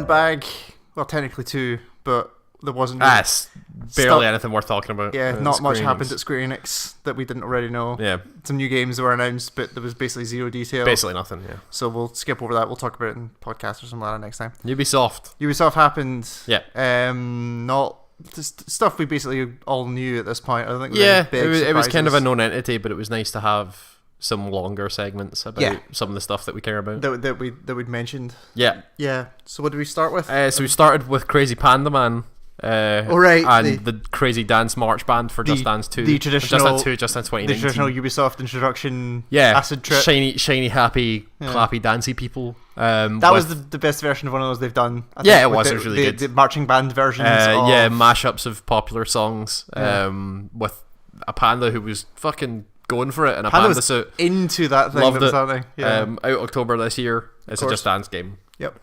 tournament bag. Well, technically 2, but there wasn't. It's barely anything worth talking about. Yeah, not much happened at Square Enix that we didn't already know. Yeah. Some new games were announced, but there was basically zero detail. Basically nothing, yeah. So we'll skip over that. We'll talk about it in podcast or something like that next time. Ubisoft happened. Yeah. Not stuff we basically all knew at this point. I don't think. It was kind of a known entity, but it was nice to have some longer segments about some of the stuff that we care about. That we'd mentioned. Yeah. Yeah. So what did we start with? So we started with Crazy Panda Man. And the Crazy Dance March Band for Just Dance 2. The traditional Just Dance 2, Just Dance 2019. The traditional Ubisoft introduction. Yeah. Acid trip. Shiny, happy, clappy, dancey people. That was the best version of one of those they've done. It was really good. The marching band versions. Mashups of popular songs. With a panda who was fucking going for it in a panda suit. Into that thing. Loved that was happening. Yeah. Out October this year. It's a Just Dance game. Yep.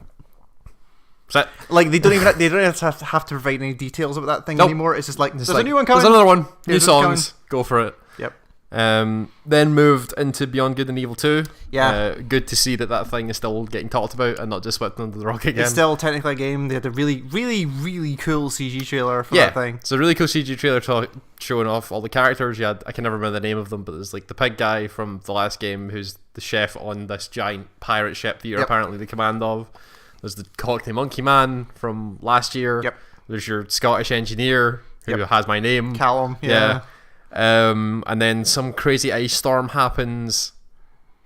So, like they don't even have to provide any details about that thing anymore. It's just like there's a new one coming. There's another one. New songs. Go for it. Yep. Then moved into Beyond Good and Evil 2. Yeah. Good to see that thing is still getting talked about and not just swept under the rug again. It's still technically a game. They had a really, really, really cool CG trailer for that thing. It's a really cool CG trailer showing off all the characters. I can never remember the name of them, but there's like the pig guy from the last game who's the chef on this giant pirate ship that you're apparently the command of. There's the Cockney Monkey Man from last year. Yep. There's your Scottish engineer who has my name. Callum. Yeah. And then some crazy ice storm happens,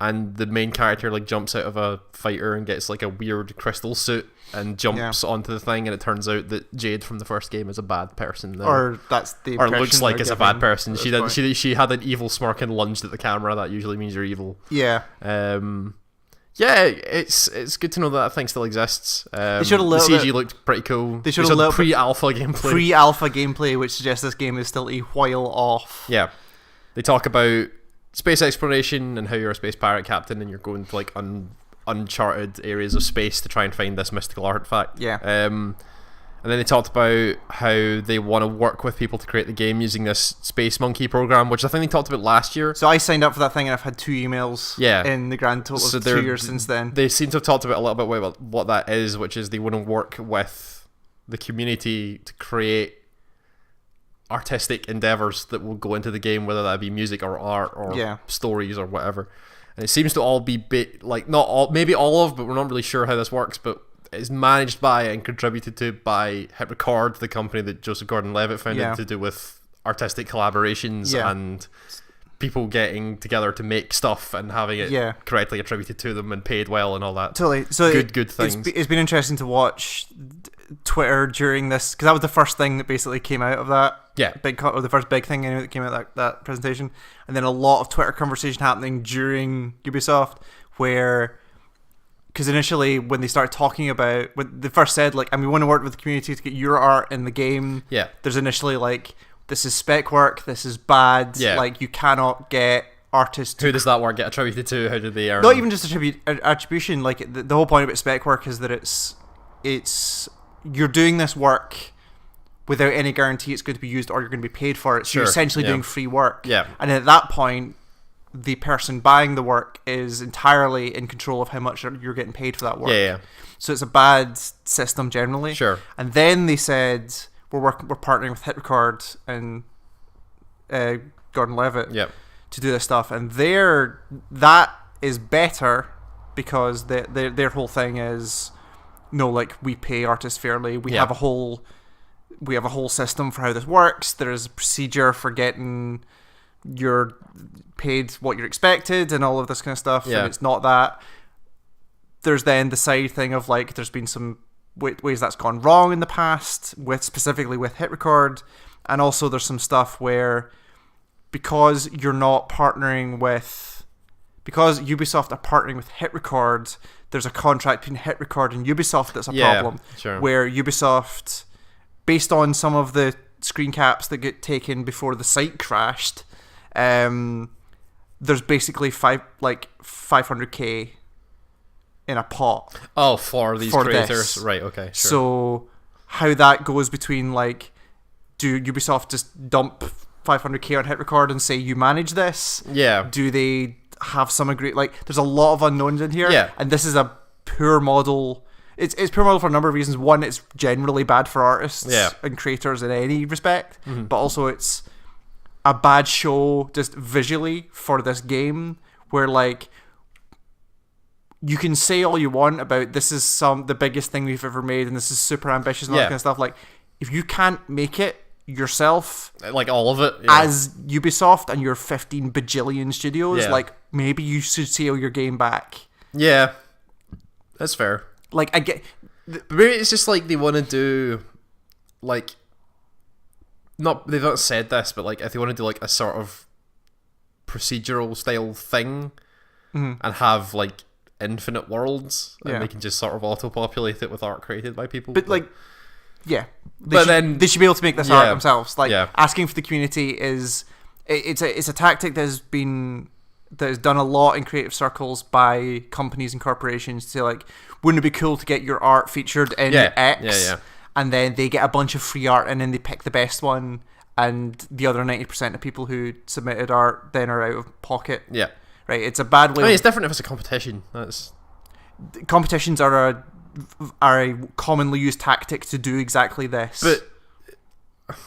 and the main character like jumps out of a fighter and gets like a weird crystal suit and jumps onto the thing, and it turns out that Jade from the first game is a bad person. Or that's the or looks like it's a bad person. She had an evil smirk and lunged at the camera. That usually means you're evil. Yeah. It's good to know that thing still exists. The CG looked pretty cool. They showed a little pre-alpha gameplay. Pre-alpha gameplay, which suggests this game is still a while off. Yeah, they talk about space exploration and how you're a space pirate captain and you're going to like uncharted areas of space to try and find this mystical artifact. Yeah. And then they talked about how they want to work with people to create the game using this Space Monkey program, which I think they talked about last year. So I signed up for that thing and I've had 2 emails in the grand total of 2 years since then. They seem to have talked about a little bit about what that is, which is they want to work with the community to create artistic endeavors that will go into the game, whether that be music or art or stories or whatever. And it seems to all be not all, maybe all of, but we're not really sure how this works, but it's managed by and contributed to by Hit Record, the company that Joseph Gordon-Levitt founded to do with artistic collaborations and people getting together to make stuff and having it correctly attributed to them and paid well and all that. Totally. So good things. It's been interesting to watch Twitter during this, because that was the first thing that basically came out of that. Yeah. The first big thing anyway that came out of that presentation. And then a lot of Twitter conversation happening during Ubisoft where... Because initially, when they started talking about, when they first said, like, and we want to work with the community to get your art in the game. Yeah. There's initially like, this is spec work, this is bad. Yeah. Like, you cannot get artists. Who does that work get attributed to? How do they earn? Not even just attribution. Like, the whole point about spec work is that it's you're doing this work without any guarantee it's going to be used or you're going to be paid for it. So you're essentially doing free work. Yeah. And at that point, the person buying the work is entirely in control of how much you're getting paid for that work. Yeah. So it's a bad system generally. Sure. And then they said we're partnering with Hit Record and Gordon-Levitt to do this stuff, and that is better because their whole thing is like we pay artists fairly. We have a whole system for how this works. There is a procedure for getting you're paid what you're expected and all of this kind of stuff, and it's not that. There's then the side thing of like there's been some ways that's gone wrong in the past, specifically with Hit Record, and also there's some stuff where because Ubisoft are partnering with Hit Record, there's a contract between Hit Record and Ubisoft that's a problem. Sure. Where Ubisoft, based on some of the screen caps that get taken before the site crashed, there's basically 500k in a pot. Oh, for these creators, this. Right? Okay. Sure. So how that goes between like, do Ubisoft just dump 500k on Hit Record and say you manage this? Yeah. Do they have some agree? Like, there's a lot of unknowns in here. Yeah. And this is a poor model. It's poor model for a number of reasons. One, it's generally bad for artists Yeah. and creators in any respect, Mm-hmm. but also it's a bad show just visually for this game, where like you can say all you want about this is the biggest thing we've ever made and this is super ambitious and all that kind of stuff. Like, if you can't make it yourself, like all of it, as Ubisoft and your 15 bajillion studios, Yeah. like maybe you should scale your game back. Yeah, that's fair. Like, I get. But maybe it's just like they want to do, like, they've not said this, but like if they want to do like a sort of procedural style thing and have like infinite worlds, and they can just sort of auto-populate it with art created by people. But like, yeah, they should be able to make this art themselves. Like, asking for the community is it's a tactic that is done a lot in creative circles by companies and corporations to say, like, wouldn't it be cool to get your art featured in X? And then they get a bunch of free art and then they pick the best one, and the other 90% of people who submitted art then are out of pocket. Yeah. Right? It's a bad way. I mean, it's different if it's a competition. Competitions are a commonly used tactic to do exactly this. But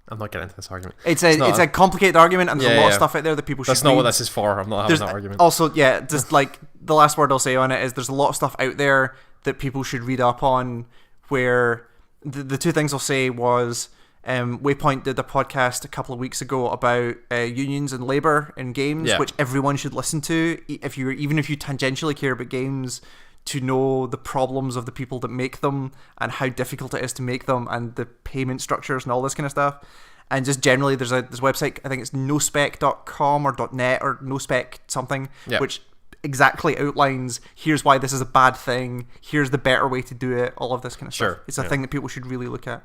I'm not getting into this argument. It's a complicated argument, and there's a lot of stuff out there that people should That's not what this is for. I'm not having that argument. Also, just like the last word I'll say on it is there's a lot of stuff out there that people should read up on, where the two things I'll say was Waypoint did a podcast a couple of weeks ago about unions and labour in games, which everyone should listen to, even if you tangentially care about games, to know the problems of the people that make them and how difficult it is to make them and the payment structures and all this kind of stuff. And just generally, there's this website, I think it's nospec.com or .net or nospec something, which exactly outlines, here's why this is a bad thing, here's the better way to do it, all of this kind of stuff. It's a thing that people should really look at.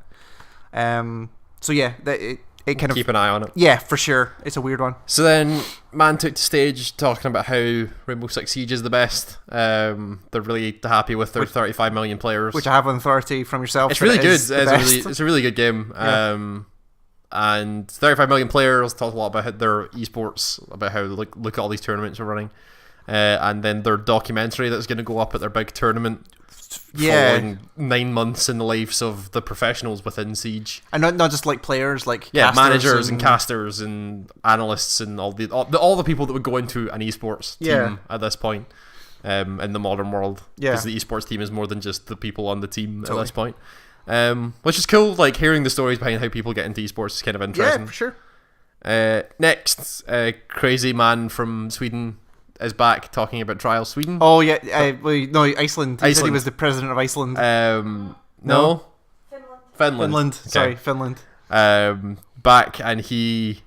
So yeah, it kind of keep an eye on it. Yeah, for sure. It's a weird one. So then, man took to stage talking about how Rainbow Six Siege is the best. They're really happy with their 35 million players, which I have on 30 from yourself. It's really good. It's a really good game. And 35 million players. Talked a lot about their eSports, about how look at all these tournaments are running, and then their documentary that's going to go up at their big tournament. Following 9 months in the lives of the professionals within Siege, and not just like players, like managers and casters and analysts and all the people that would go into an esports team at this point in the modern world, because the esports team is more than just the people on the team at this point, which is cool. Like, hearing the stories behind how people get into esports is kind of interesting. Yeah, for sure. Next, crazy man from Sweden is back talking about Trials Sweden. Oh yeah, Iceland. He said he was the president of Iceland. No, Finland. Okay. Sorry, Finland. Back, and he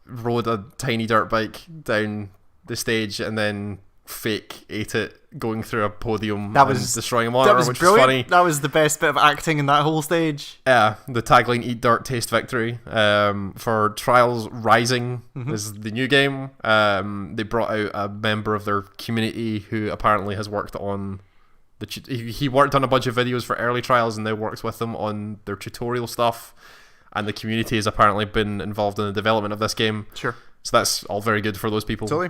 rode a tiny dirt bike down the stage and then fake ate it going through a podium and destroying a monitor, which was funny. That was the best bit of acting in that whole stage. Yeah, the tagline "Eat Dirt, Taste Victory" for Trials Rising is the new game. They brought out a member of their community who apparently has worked on he worked on a bunch of videos for early Trials and now works with them on their tutorial stuff. And the community has apparently been involved in the development of this game. Sure. So that's all very good for those people. Totally.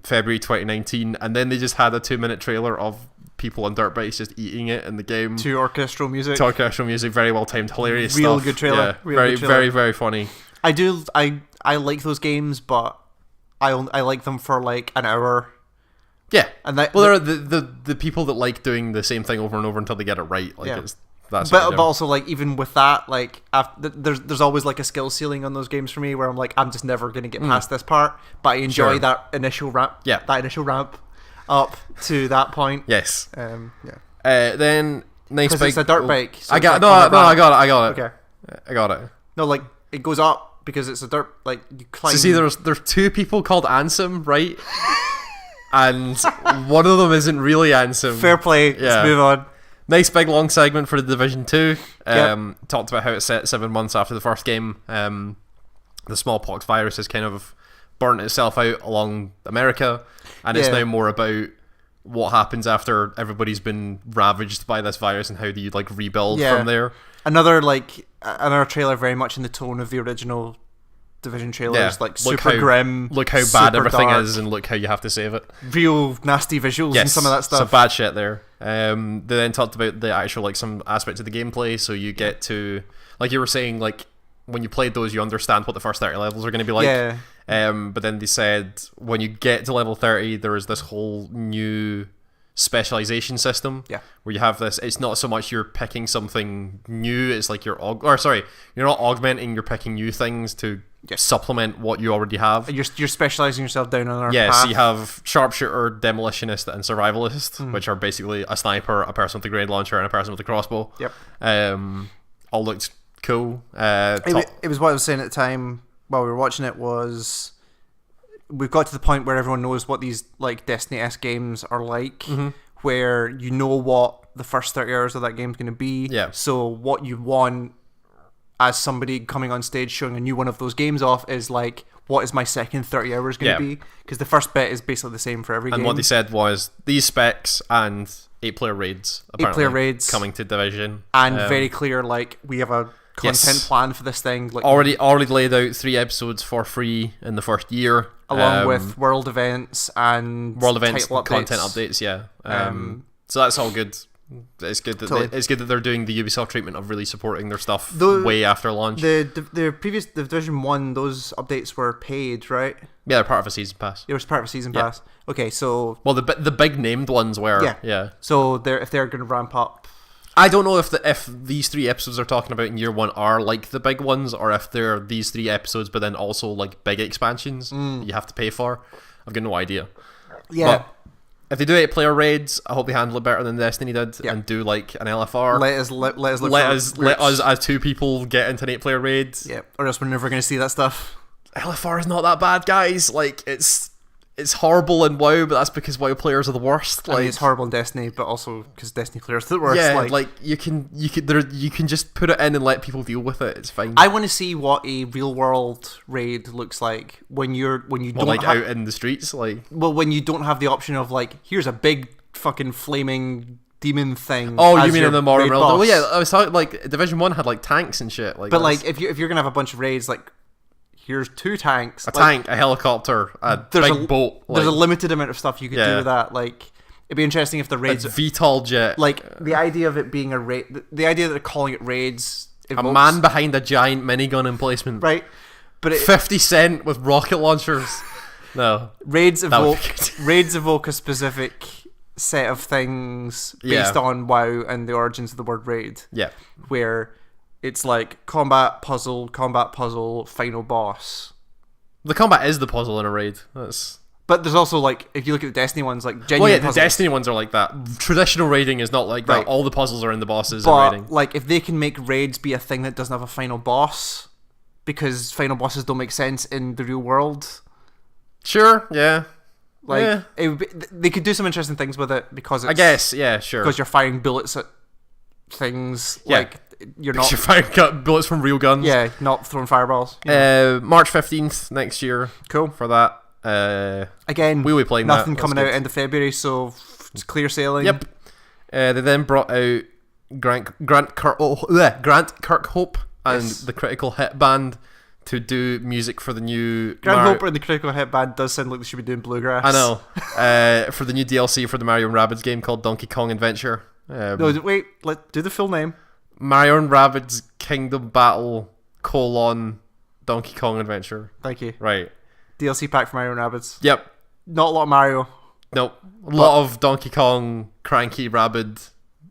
February 2019, and then they just had a 2-minute trailer of people on dirt bikes just eating it in the game. To orchestral music. Very well timed, hilarious Real stuff. Good trailer. Yeah, very, very, very funny. I like those games, but I like them for like an hour. Yeah, and there are the people that like doing the same thing over and over until they get it right. Like but also, like, even with that, like, there's always like a skill ceiling on those games for me where I'm like, I'm just never gonna get past this part, but I enjoy that initial ramp. Yeah, that initial ramp up to that point. Yes. Then nice big. It's a dirt bike. So I got I got it. Okay. I got it. No, like, it goes up because it's a dirt, like, you climb. So see, there's two people called Ansem, right? And one of them isn't really Ansem. Fair play. Let's move on. Nice big long segment for the Division 2. Talked about how it's set 7 months after the first game. The smallpox virus has kind of burnt itself out along America, and it's now more about what happens after everybody's been ravaged by this virus and how do you like rebuild from there. Another trailer very much in the tone of the original Division trailers, like look super how grim. Look how super bad everything dark, is, and look how you have to save it. Real nasty visuals and some of that stuff. Some bad shit there. They then talked about the actual, like, some aspects of the gameplay. So you get to, like you were saying, like, when you played those, you understand what the first 30 levels are going to be like. Yeah. But then they said when you get to level 30, there is this whole new specialization system. Yeah. Where you have this, it's not so much you're picking something new, it's like you're not augmenting, you're picking new things to supplement what you already have. You're specializing yourself down on our path. path. So you have sharpshooter, demolitionist, and survivalist, which are basically a sniper, a person with a grenade launcher, and a person with a crossbow. Yep. All looked cool. It was what I was saying at the time while we were watching it, was we've got to the point where everyone knows what these, like, Destiny-esque games are like, where you know what the first 30 hours of that game's going to be. Yeah. So what you want as somebody coming on stage showing a new one of those games off is, like, what is my second 30 hours going to be? Because the first bit is basically the same for every game. And what they said was these specs and 8-player raids, apparently, 8-player raids coming to Division. And very clear, like, we have a content plan for this thing. Like, already laid out 3 episodes for free in the first year. Along with world events and content updates. Yeah. So that's all good. It's good that they're doing the Ubisoft treatment of really supporting their stuff way after launch. The previous Division 1, those updates were paid, right? Yeah, they're part of a season pass. It was part of a season pass. Okay, so the big named ones were. Yeah. So if they're going to ramp up. I don't know if these 3 episodes they're talking about in year 1 are like the big ones, or if they're these 3 episodes but then also like big expansions you have to pay for. I've got no idea. Yeah. But if they do 8-player raids, I hope they handle it better than Destiny did and do like an LFR. Let us as 2 people get into an 8-player raid. Yeah, or else we're never going to see that stuff. LFR is not that bad, guys. Like, it's horrible in WoW, but that's because WoW players are the worst. Like, I mean, it's horrible in Destiny, but also because Destiny players are the worst. Yeah, like you can just put it in and let people deal with it. It's fine. I want to see what a real world raid looks like when you don't out in the streets, like. Well, when you don't have the option of, like, here's a big fucking flaming demon thing. Oh, you mean in the modern world? Oh yeah, I was talking, like, Division 1 had like tanks and shit. Like, but like if you're gonna have a bunch of raids, like, here's 2 tanks, a tank, a helicopter, a big boat. There's a limited amount of stuff you could do with that. Like, it'd be interesting if the raids, a VTOL jet. Like, the idea of it being a raid, the idea that they're calling it raids, a man behind a giant minigun emplacement, right? But 50 Cent with rocket launchers. No, raids evoke a specific set of things based on WoW and the origins of the word raid. Yeah, where it's like combat, puzzle, final boss. The combat is the puzzle in a raid. But there's also, like, if you look at the Destiny ones, like, genuine puzzles. The Destiny ones are like that. Traditional raiding is not like that. All the puzzles are in the bosses in raiding. Like, if they can make raids be a thing that doesn't have a final boss, because final bosses don't make sense in the real world. Sure, yeah. Like, they could do some interesting things with it because it's... I guess, yeah, sure. Because you're firing bullets at things, like... You're firing bullets from real guns. Yeah, not throwing fireballs. March 15th next year. Cool. For that. Again, we'll be playing nothing that. coming out end of February, so it's clear sailing. Yep. They then brought out Grant Kirkhope and the Critical Hit Band to do music for the new... Grant Hope and the Critical Hit Band does sound like they should be doing bluegrass. I know. For the new DLC for the Mario & Rabbids game called Donkey Kong Adventure. No, wait. Let's do the full name. Mario & Rabbids Kingdom Battle : Donkey Kong Adventure. Thank you. Right. DLC pack for Mario & Rabbids. Yep. Not a lot of Mario. Nope. A lot of Donkey Kong, Cranky Rabbid,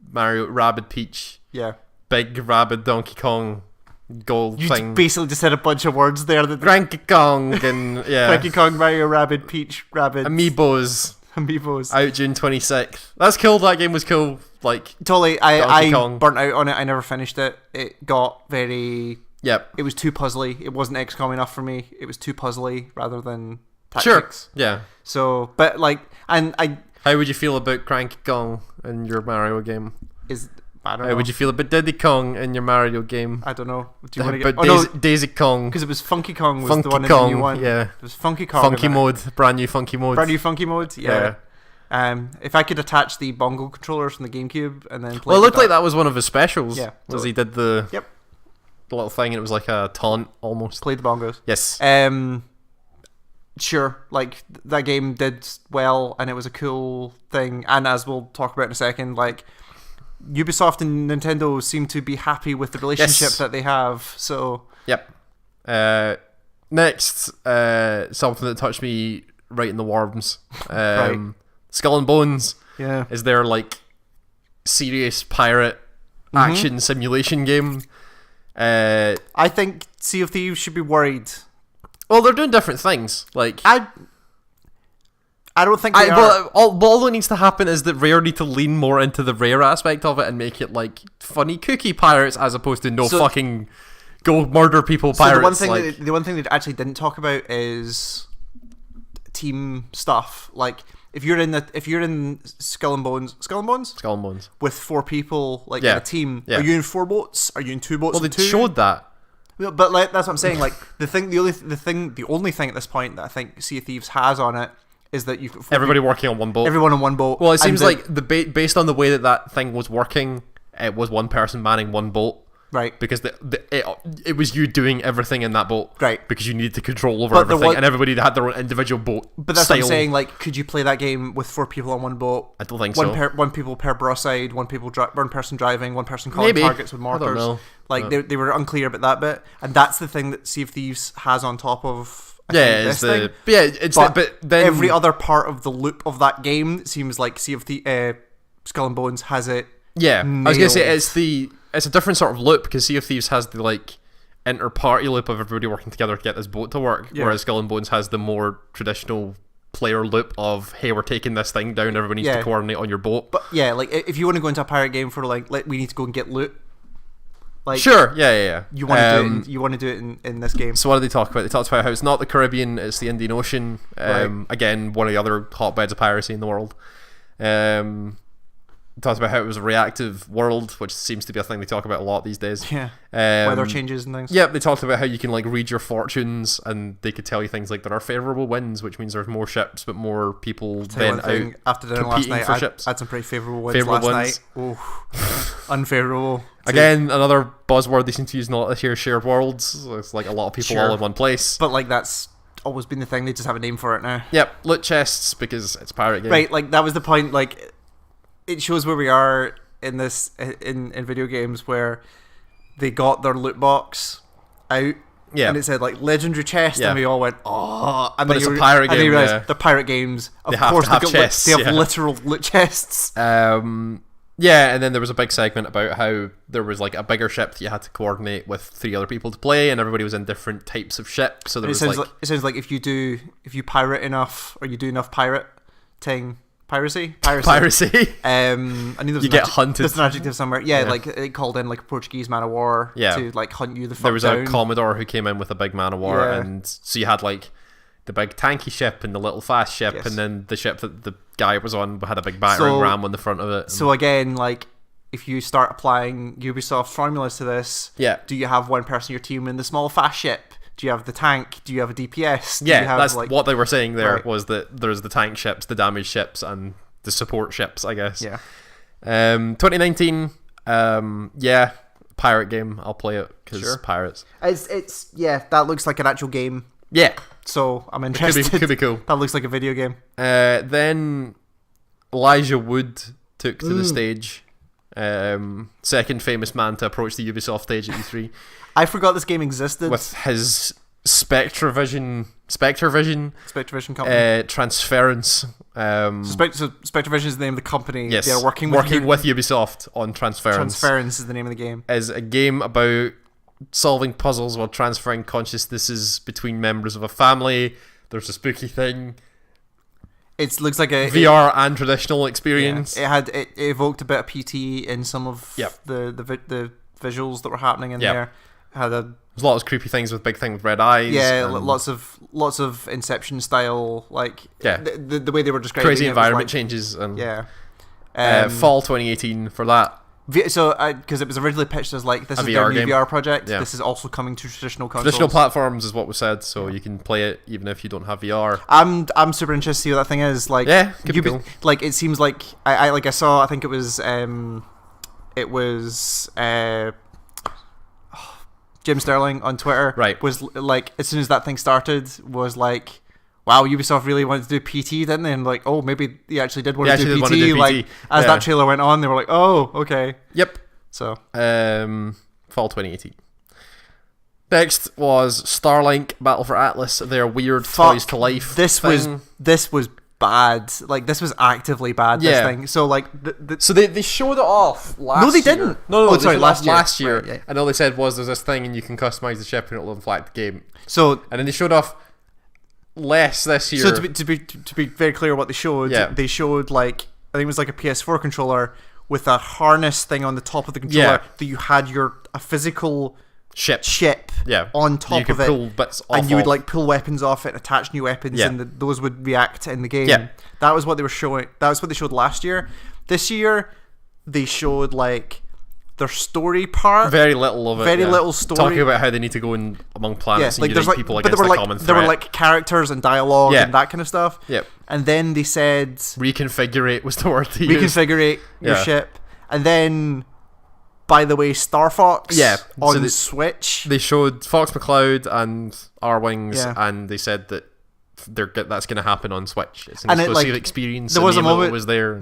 Mario, Rabbid Peach. Yeah. Big Rabbid Donkey Kong thing. You basically just said a bunch of words there. Cranky Kong and yeah. Cranky Kong, Mario, Rabbid, Peach, Rabbid. Amiibos. Out June 26th. That's cool. That game was cool. Like, totally. I burnt out on it. I never finished it. It got very... Yep. It was too puzzly. It wasn't XCOM enough for me. It was too puzzly rather than tactics. Sure. Yeah. So, but like, and I... How would you feel about Cranky Kong in your Mario game? I don't know. How would you feel about Diddy Kong in your Mario game? I don't know. Do you want to get... Daisy Kong. Because it was Funky Kong was the one in the new one. Yeah. It was Funky Kong. Funky mode. Brand new Funky mode. Brand new Funky mode? Yeah. If I could attach the bongo controllers from the GameCube and then play... Well, it looked like that was one of his specials. Yeah. As he did the... Yep. little thing, and it was like a taunt almost. Played the bongos. Yes. Sure, like that game did well, and it was a cool thing. And as we'll talk about in a second, like Ubisoft and Nintendo seem to be happy with the relationship that they have. So yep. Next, something that touched me right in the worms. Right. Skull and Bones. Yeah. Is their like serious pirate action simulation game. I think Sea of Thieves should be worried. Well, they're doing different things. Like I don't think they are. All that needs to happen is that Rare need to lean more into the Rare aspect of it and make it like funny kooky pirates as opposed to fucking go murder people pirates. So the one thing they actually didn't talk about is team stuff. Like if you're in Skull and Bones with 4 people in a team, are you in 4 boats? Are you in 2 boats? Well, they showed that. But like, that's what I'm saying. Like the only thing at this point that I think Sea of Thieves has on it is that you've got everybody working on one boat. Everyone on one boat. Well, it seems like based on the way that thing was working, it was one person manning one boat. Right. Because it was you doing everything in that boat. Right. Because you needed to control over everything, and everybody had their own individual boat. But that's what I'm saying. Like, could you play that game with 4 people on one boat? I don't think so. One people per broadside, one person driving, one person calling targets with markers. I don't know. Like they were unclear about that bit, and that's the thing that Sea of Thieves has on top of. But then every other part of the loop of that game seems like Skull and Bones has it. Yeah, nailed. I was gonna say it's a different sort of loop because Sea of Thieves has the like inter-party loop of everybody working together to get this boat to work, whereas Skull and Bones has the more traditional player loop of, hey, we're taking this thing down, everybody needs to coordinate on your boat. But yeah, like if you want to go into a pirate game for like we need to go and get loot. Like, sure, yeah. You want to do it. You want to do it in this game. So what did they talk about? They talked about how it's not the Caribbean; it's the Indian Ocean. Again, one of the other hotbeds of piracy in the world. Talked about how it was a reactive world, which seems to be a thing they talk about a lot these days. Yeah. Weather changes and things. Yeah, they talked about how you can like read your fortunes, and they could tell you things like there are favourable winds, which means there's more ships, but more people then out after dinner last night. I had some pretty favourable winds last night. Oh, unfavourable. Again, another buzzword they seem to use a lot this year: shared worlds. So it's like a lot of people all in one place. But like that's always been the thing. They just have a name for it now. Yep, loot chests because it's a pirate game. Right, like that was the point. Like, it shows where we are in this in video games where they got their loot box out, and it said like legendary chest, and we all went, oh, and but it's a pirate game. And they realized the pirate games, of course, they have literal loot chests. Yeah, and then there was a big segment about how there was like a bigger ship that you had to coordinate with 3 other people to play, and everybody was in different types of ships. So there was like it sounds like if you pirate enough, or you do enough piracy. I knew there was get hunted. There's an adjective somewhere. Yeah, like it called in like a Portuguese man of war to like hunt you the fuck down. There was a Commodore who came in with a big man of war, and so you had like the big tanky ship and the little fast ship, and then the ship that the guy was on had a big battering ram on the front of it. So again, like if you start applying Ubisoft formulas to this, do you have one person in your team in the small fast ship? Do you have the tank? Do you have a DPS? That's what they were saying there, was that there's the tank ships, the damage ships, and the support ships, I guess. Yeah. 2019, pirate game. I'll play it because pirates. It's that looks like an actual game. Yeah. So I'm interested. Could be cool. That looks like a video game. Then Elijah Wood took to the stage. Second famous man to approach the Ubisoft stage at E3. I forgot this game existed. With his Spectre Vision company. Transference. Spectre Vision is the name of the company. Yes. They're working with Ubisoft on Transference. Transference is the name of the game. Is a game about solving puzzles while transferring consciousnesses between members of a family. There's a spooky thing. It looks like a VR and traditional experience. Yeah, it evoked a bit of PT in some of the visuals that were happening in there. There's a lot of creepy things with big thing with red eyes. Yeah, lots of Inception style, like the way they were describing crazy it environment was like, changes. And fall 2018 for that. So, because it was originally pitched as like this is their new VR project. Yeah. This is also coming to traditional consoles. Traditional platforms is what was said, so you can play it even if you don't have VR. I'm super interested to see what that thing is like. Yeah, could be cool. Like it seems like I saw. I think it was Jim Sterling on Twitter, Right. was like, as soon as that thing started, was like, wow, Ubisoft really wanted to do PT, didn't they? And like, oh, maybe they actually did want to do PT. Like, as that trailer went on, they were like, oh, okay. Yep. So, fall 2018. Next was Starlink Battle for Atlas, their weird Toys to Life thing. This was bad. Like, this was actively bad, this thing. So, like... So they showed it off last year. No, they didn't. No, sorry, last year. Right, yeah. And all they said was there's this thing and you can customize the ship and it'll inflect the game. So... And then they showed off less this year. So to be very clear what they showed, they showed, like, I think it was like a PS4 controller with a harness thing on the top of the controller that you had a physical... ship on top of it, pull bits off, and you would like pull weapons off it, attach new weapons, and those would react in the game. That was what they were showing. That was what they showed last year. This year they showed like their story part, very little of it, very little story, talking about how they need to go in among planets and unite people against a common threat. There were like characters and dialogue and that kind of stuff. And then they said reconfigurate was the word to use. Reconfigurate your ship, and then. By the way, Star Fox on Switch. They showed Fox McCloud and R-Wings, and they said that that's going to happen on Switch. It's an exclusive experience. There was a moment. There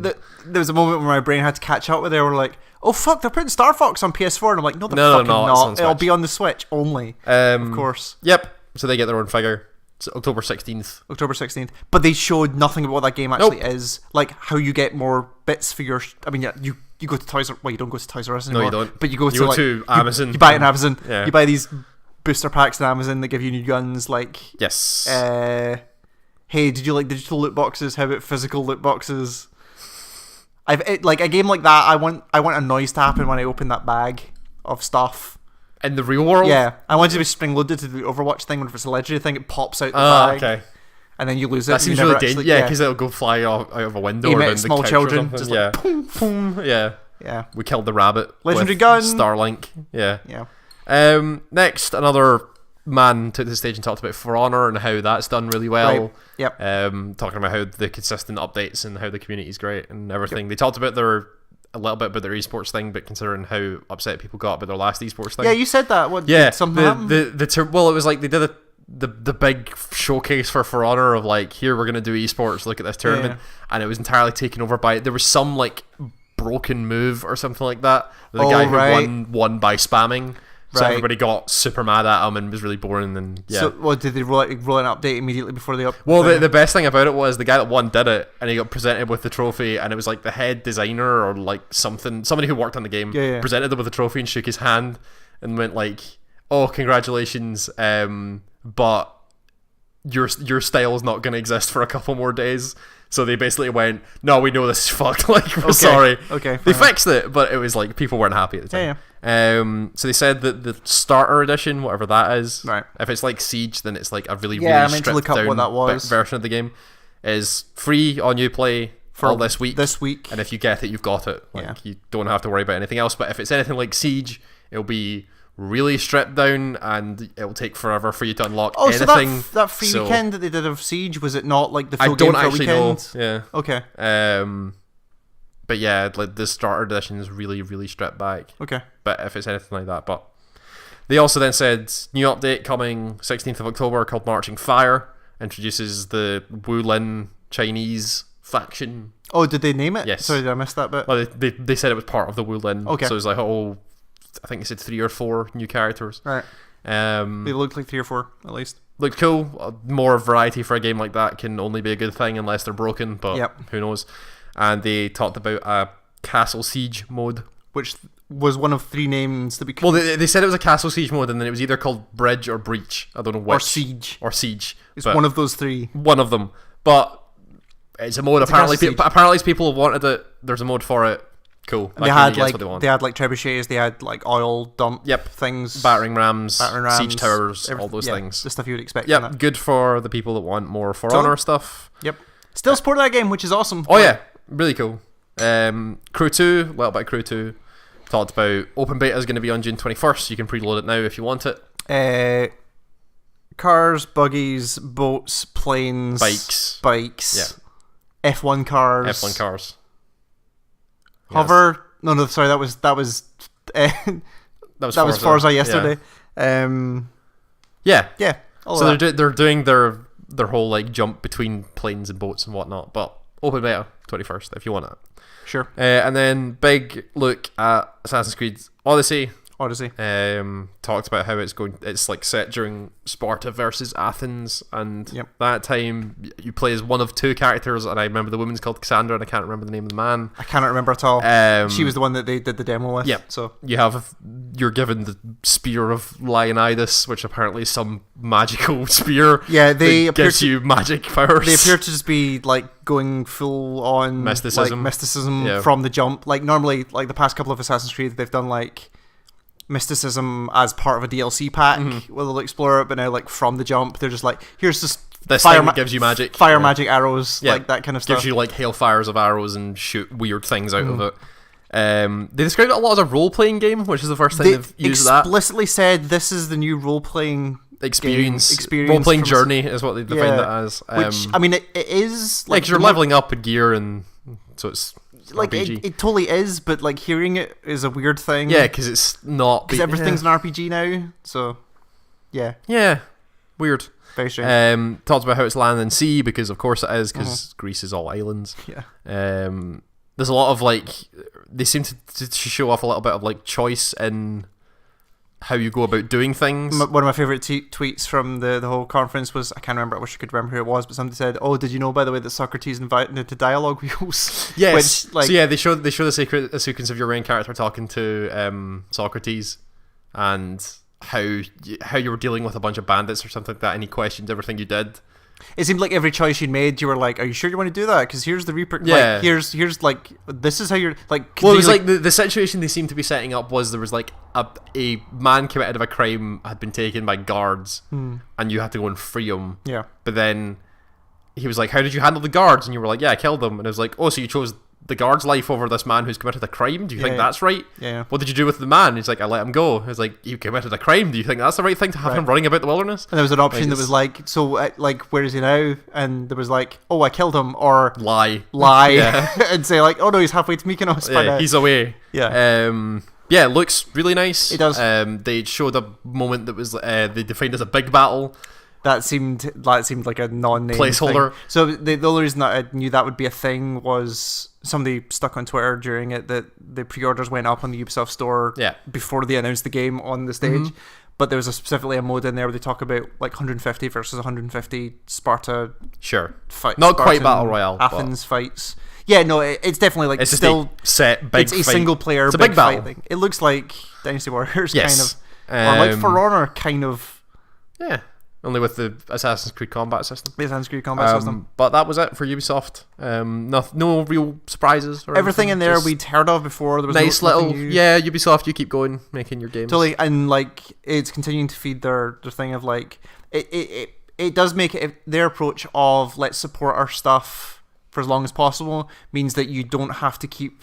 was a moment where my brain had to catch up with it. We're like, oh fuck, they're putting Star Fox on PS4, and I'm like, no, they're fucking not. It'll be on the Switch only, of course. Yep. So they get their own figure. It's October 16th. October 16th. But they showed nothing about what that game actually is. Like how you get more bits for your... I mean, you go to Toys R... Well, you don't go to Toys R Us anymore. No, you don't. But you go to Amazon. You buy it on Amazon. Yeah. You buy these booster packs on Amazon that give you new guns. Like... Yes. Hey, did you like digital loot boxes? How about physical loot boxes? Like a game like that, I want a noise to happen when I open that bag of stuff. In the real world? Yeah. I want it to be spring-loaded to the Overwatch thing. When if it's a legendary thing, it pops out the bag. Okay. And then you lose it. That seems really dangerous. Yeah, because it'll go fly out of a window or down the small couch children. Or just like, boom, boom. Yeah. We killed the rabbit. Legendary gun. Starlink. Yeah. Yeah. Next, another man took the stage and talked about For Honor and how that's done really well. Right. Yep. Talking about how the consistent updates and how the community's great and everything. Yep. They talked about a little bit about their esports thing, but considering how upset people got about their last esports thing. Yeah, you said that. What? Did something happen? Well, it was like they did the big showcase for Honor of like, here we're gonna do esports. Look at this tournament, and it was entirely taken over by there was some like broken move or something like that. The guy who won by spamming. So everybody got super mad at him and was really boring. And So, did they roll an update immediately before the update? Well, the best thing about it was the guy that won did it, and he got presented with the trophy, and it was like the head designer or like somebody who worked on the game presented him with the trophy and shook his hand and went like, "Oh, congratulations, but your style is not going to exist for a couple more days." So they basically went, "No, we know this is fucked. Like, we're sorry." Okay. They fixed it, but it was like people weren't happy at the time. So they said that the starter edition, whatever that is, if it's like Siege, then it's like a really stripped down version of the game, is free on Uplay for this week. And if you get it, you've got it. Like you don't have to worry about anything else. But if it's anything like Siege, it'll be really stripped down and it'll take forever for you to unlock anything. So that free weekend that they did of Siege, was it not like the full game for a weekend? I don't actually know. Okay. But yeah, like the starter edition is really, really stripped back. Okay. But if it's anything like that, but they also then said new update coming 16th of October called Marching Fire, introduces the Wulin Chinese faction. Oh, did they name it? Yes. Sorry, did I miss that bit? Well, they said it was part of the Wulin. Okay. So it was like, I think they said 3 or 4 new characters. Right. They looked like 3 or 4 at least. Looked cool. More variety for a game like that can only be a good thing unless they're broken, but who knows. And they talked about a Castle Siege mode, which was one of 3 names that we could... Well, they said it was a Castle Siege mode, and then it was either called Bridge or Breach. I don't know which. Or Siege. It's but one of those 3. One of them. But it's a mode. Apparently, people have wanted it. There's a mode for it. Cool. They had like trebuchets, they had like oil dump things, battering rams, siege towers, all those things. The stuff you would expect. Yep, good for the people that want more For Honor stuff. Yep. Still supporting that game, which is awesome. Oh yeah, really cool. Crew 2, a little bit of Crew 2. Talked about open beta is going to be on June 21st. You can preload it now if you want it. Cars, buggies, boats, planes, bikes. Yeah. F1 cars. Hover. Yes. No, sorry. That was Forza yesterday. Yeah. Yeah. So they're doing their whole like jump between planes and boats and whatnot, but open beta 21st if you want it. Sure. And then big look at Assassin's Creed Odyssey. Talked about how it's like set during Sparta versus Athens, and that time you play as one of two characters, and I remember the woman's called Cassandra, and I can't remember the name of the man. I cannot remember at all. She was the one that they did the demo with. Yeah. So you're given the spear of Leonidas, which apparently is some magical spear. Yeah, they gives you magic powers. They appear to just be like going full on mysticism from the jump. Like normally, like the past couple of Assassin's Creed, they've done like mysticism as part of a DLC pack where they'll explore it, but now like from the jump they're just like, here's just this thing that gives you magic, magic arrows, like that kind of stuff. Gives you like hailfires of arrows and shoot weird things out of it. They described it a lot as a role-playing game, which is the first time they've used that. They explicitly said this is the new role-playing experience role-playing journey is what they defined it as. Which I mean, it is like you're leveling up in gear, and so it's like it totally is, but like hearing it is a weird thing. Yeah, because it's not, because everything's an RPG now. So yeah, weird. Very strange. Talked about how it's land and sea, because of course it is, because Greece is all islands. Yeah. There's a lot of like, they seem to show off a little bit of like choice in how you go about doing things. One of my favourite tweets from the whole conference was, I can't remember, I wish I could remember who it was, but somebody said, "Oh, did you know, by the way, that Socrates invited into dialogue wheels?" Yes. Which, like, so yeah, they show the sequence of your main character talking to Socrates, and how you were dealing with a bunch of bandits or something like that, and he questioned everything you did. It seemed like every choice you made, you were like, "Are you sure you want to do that? Because here's the reaper. Yeah. Like, here's like, this is how you're like." Well, it was like the situation they seemed to be setting up was there was like a man committed of a crime had been taken by guards, and you had to go and free him. Yeah. But then he was like, "How did you handle the guards?" And you were like, "Yeah, I killed them." And it was like, "Oh, so you chose the guard's life over this man who's committed a crime? Do you think that's right?" Yeah. "What did you do with the man?" He's like, "I let him go." I was like, "You committed a crime. Do you think that's the right thing to have him running about the wilderness?" And there was an option that was like, "So, like, where is he now?" And there was like, "Oh, I killed him," or lie, and say like, "Oh no, he's halfway to Mykonos." Yeah, he's away. Yeah. Yeah, it looks really nice. It does. They showed a moment that was they defined as a big battle. That seemed like a non-name placeholder thing. So the only reason that I knew that would be a thing was somebody stuck on Twitter during it that the pre-orders went up on the Ubisoft store before they announced the game on the stage. But there was specifically a mode in there where they talk about like 150 versus 150 Sparta. Sure. Fight. Not Spartan quite battle royale. Athens fights. Yeah, no, it's definitely like it's still set big. It's a single player. It's a big battle. Thing. It looks like Dynasty Warriors kind of, or like For Honor kind of. Yeah. Only with the Assassin's Creed combat system. The Assassin's Creed combat system. But that was it for Ubisoft. No real surprises. Or everything in there we'd heard of before. There was nice little Ubisoft. You keep going, making your games. Totally, and like it's continuing to feed their thing of like it does make it their approach of let's support our stuff for as long as possible means that you don't have to keep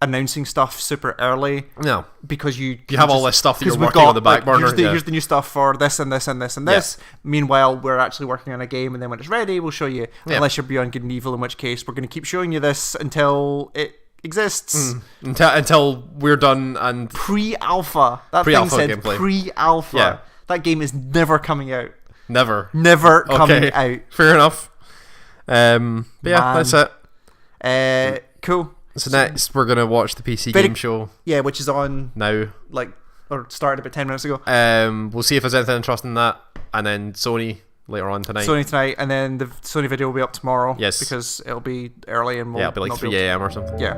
announcing stuff super early. No, because you have all this stuff that you're working on the back burner. Here's the new stuff for this and this and this and this. Meanwhile, we're actually working on a game, and then when it's ready, we'll show you. Unless you're Beyond Good and Evil, in which case we're going to keep showing you this until it exists. Until we're done and pre-alpha. That thing said gameplay. Pre-alpha. Yeah. That game is never coming out. Never coming out. Fair enough. That's it. Cool. So next we're gonna watch the PC game show. Yeah, which is on now. Or started about 10 minutes ago. We'll see if there's anything interesting in that, and then Sony later on tonight. And then the Sony video will be up tomorrow. Yes, because it'll be early and it'll be like 3 a.m. or something. Yeah.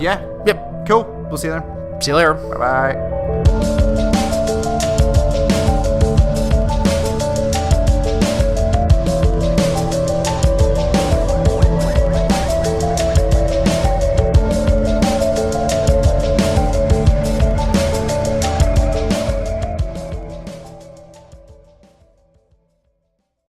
Yep. Cool. We'll see you then. See you later. Bye bye.